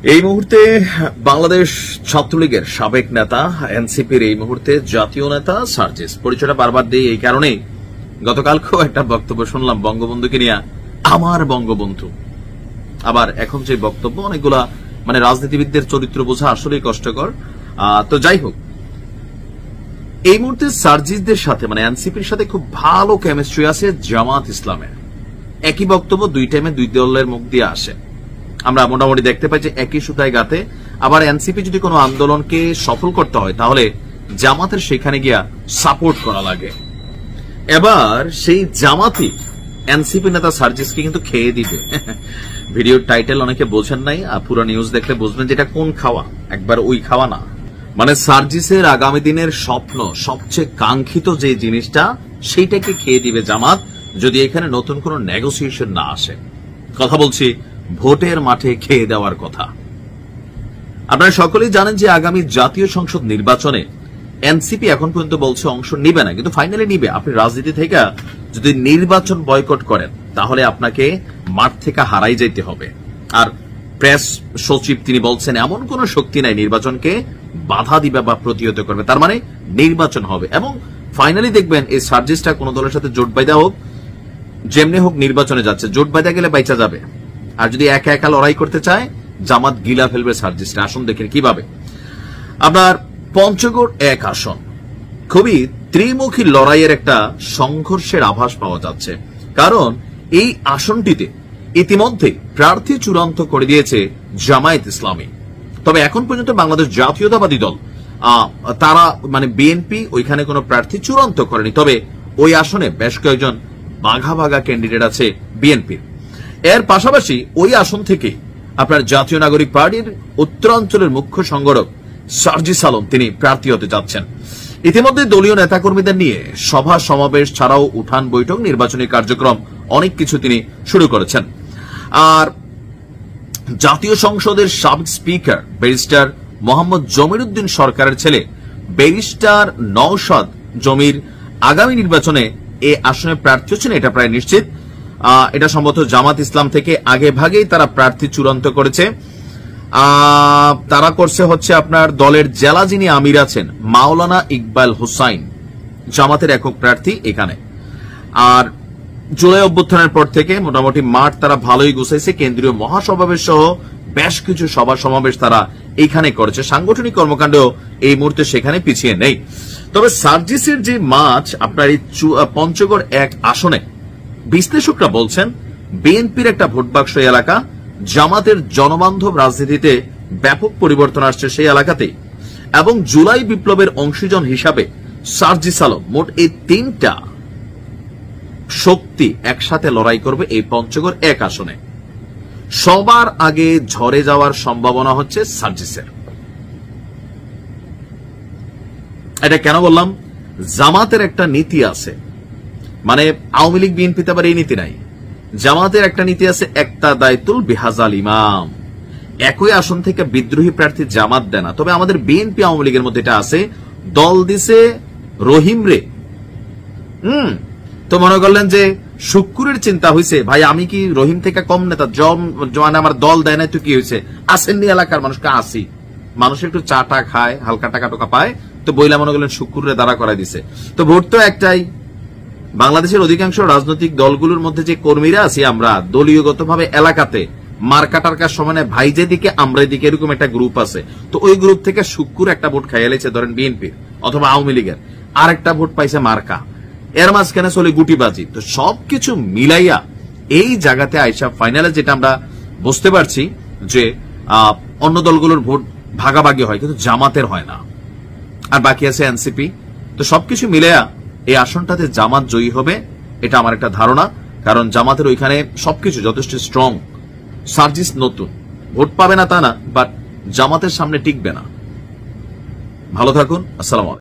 এই মুহূর্তে বাংলাদেশ ছাত্রলীগের সাবেক নেতা, এনসিপির এই মুহূর্তে জাতীয় নেতা সার্জিস। পরিচয়টা বারবার দিই এই কারণেই, গতকালকেও একটা বক্তব্য শুনলাম বঙ্গবন্ধুকে নিয়ে, আমার বঙ্গবন্ধু। আবার এখন যে বক্তব্য, অনেকগুলা রাজনীতিবিদদের চরিত্র বোঝা আসলেই কষ্টকর। তো যাই হোক, এই মুহূর্তে সার্জিসদের সাথে এনসিপির সাথে খুব ভালো কেমিস্ট্রি আছে জামাত ইসলামের। একই বক্তব্য দুই টাইমে দুই দলের মুখ দিয়ে আসে। আমরা মোটামুটি দেখতে পাই যে একই সুতায় গাতে। আবার এনসিপি যদি কোনো আন্দোলনকে সফল করতে হয় তাহলে জামাতের সেখানে গিয়া সাপোর্ট করা লাগে। এবার সেই জামাতই এনসিপি নেতা সার্জিসকে কিন্তু খেয়ে দিবে। ভিডিওর টাইটেল অনেকে বোঝেন নাই, পুরো নিউজ দেখলে বুঝবেন যেটা কোন খাওয়া, একবার ওই খাওয়া না। সার্জিসের আগামী দিনের স্বপ্ন, সবচেয়ে কাঙ্ক্ষিত যে জিনিসটা, সেইটাকে খেয়ে দিবে জামাত যদি এখানে নতুন কোন নেগোসিয়েশন না আসে। কথা বলছি ভোটের মাঠে খেয়ে দেওয়ার কথা। আপনারা সকলেই জানেন যে আগামী জাতীয় সংসদ নির্বাচনে এনসিপি এখন পর্যন্ত বলছে অংশ নিবে না, কিন্তু ফাইনালি নিবে। আপনি রাজনীতি থেকে যদি নির্বাচন বয়কট করেন তাহলে আপনাকে মাঠ থেকে হারাই যাইতে হবে। আর প্রেস সচিব তিনি বলছেন এমন কোন শক্তি নাই নির্বাচনকে বাধা দিবে বা প্রতিহত করবে। তার মানে নির্বাচন হবে এবং ফাইনালি দেখবেন এই সার্জিসটা কোন দলের সাথে জোট বাইদা হোক, যেমনি হোক নির্বাচনে যাচ্ছে। জোট বাইদা গেলে বাইচা যাবে, আর যদি একা একা লড়াই করতে চায় জামাত গিলা ফেলবে সার্জিসটা। আসন দেখেন কিভাবে। আপনার পঞ্চগড় এক আসন খুবই ত্রিমুখী লড়াইয়ের একটা সংঘর্ষের আভাস পাওয়া যাচ্ছে, কারণ এই আসনটিতে ইতিমধ্যে প্রার্থী চূড়ান্ত করে দিয়েছে জামায়াত ইসলামী। তবে এখন পর্যন্ত বাংলাদেশ জাতীয়তাবাদী দল তারা বিএনপি ওইখানে কোনো প্রার্থী চূড়ান্ত করেনি। তবে ওই আসনে বেশ কয়েকজন বাঘা বাঘা ক্যান্ডিডেট আছে বিএনপির। এর পাশাপাশি ওই আসন থেকে আপনার জাতীয় নাগরিক পার্টির উত্তরাঞ্চলের মুখ্য সংগঠক সার্জিস আলম তিনি প্রার্থী হতে যাচ্ছেন। ইতিমধ্যে দলীয় নেতাকর্মীদের নিয়ে সভা সমাবেশ ছাড়াও উঠান বৈঠক, নির্বাচনী কার্যক্রম অনেক কিছু তিনি শুরু করেছেন। আর জাতীয় সংসদের সাবেক স্পিকার ব্যারিস্টার মোহাম্মদ জমির উদ্দিন সরকারের ছেলে ব্যারিস্টার নওশাদ জমির আগামী নির্বাচনে এ আসনে প্রার্থী হচ্ছেন, এটা প্রায় নিশ্চিত। এটা সম্ভবত জামাত ইসলাম থেকে আগে ভাগেই তারা প্রার্থী চূড়ান্ত করেছে। তারা করছে হচ্ছে আপনার দলের জেলা যিনি আমির আছেন মাওলানা ইকবাল হুসাইন, জামাতের একক প্রার্থী এখানে। আর জুলাই অভ্যুত্থানের পর থেকে মোটামুটি মাঠ তারা ভালোই গুছাইছে। কেন্দ্রীয় মহাসমাবেশ সহ বেশ কিছু সভা সমাবেশ তারা এইখানে করেছে। সাংগঠনিক কর্মকাণ্ডেও এই মুহূর্তে সেখানে পিছিয়ে নেই। তবে সার্জিসের যে মাঠ আপনার এই পঞ্চগড় এক আসনে, বিশ্লেষকরা বলছেন বিএনপির একটা ভোট বাক্স এলাকা, জামাতের জনবান্ধব রাজনীতিতে ব্যাপক পরিবর্তন আসছে সেই এলাকাতেই, এবং জুলাই বিপ্লবের অংশীজন হিসাবে সার্জিস আলম মোট এই তিনটা শক্তি একসাথে লড়াই করবে এই পঞ্চগড় এক আসনে। সবার আগে ঝরে যাওয়ার সম্ভাবনা হচ্ছে সার্জিসের। এটা কেন বললাম? জামাতের একটা নীতি আছে, আওয়ামী লীগ বিএনপিতে আবার এই নীতি নাই। জামাতের একটা নীতি আছে, একটা দায়তুল বিহাজাল ইমাম। একই আসন থেকে বিদ্রোহী প্রার্থী জামাত দেয় না। তবে আমাদের বিএনপি আওয়ামী লীগের মধ্যে এটা আছে, দল দিছে রহিম রে। তো মনে করলেন যে শুক্কুরের চিন্তা হয়েছে, ভাই আমি কি রহিম থেকে কম নেতা? আমার দল দেয় না, তো কি হয়েছে? আসেননি এলাকার মানুষকে আসি, মানুষ একটু চা টা খায়, হালকা টাকা টোকা পায়, তো বইলা মনে করলেন শুক্কুরে দাঁড়া করাই দিছে। তো ভোট তো একটাই। বাংলাদেশের অধিকাংশ রাজনৈতিক দলগুলোর মধ্যে যে কর্মীরা আছি আমরা, দলীয়গতভাবে এলাকাতে মার্কা টার্কার সমানে ভাই যেদিকে আমরা এদিকে, এরকম একটা গ্রুপ আছে। তো ওই গ্রুপ থেকে শুক্কুর একটা ভোট খাইয়া লেছে ধরেন বিএনপির অথবা আওয়ামী লীগের, আর একটা ভোট পাইছে মার্কা, এর মাঝখানে চলে গুটিবাজি। তো সবকিছু মিলাইয়া এই জায়গাতে আইসা ফাইনালে যেটা আমরা বুঝতে পারছি যে অন্য দলগুলোর ভোট ভাগাভাগি হয়, কিন্তু জামাতের হয় না, আর বাকি আছে এনসিপি। তো সবকিছু মিলাইয়া এই আসনটাতে জামাত জয়ী হবে, এটা আমার একটা ধারণা। কারণ জামাতের ওইখানে সবকিছু যথেষ্ট স্ট্রং। সার্জিস নতুন, ভোট পাবে না তা না, বাট জামাতের সামনে টিকবে না। ভালো থাকুন, আসসালামু আলাইকুম।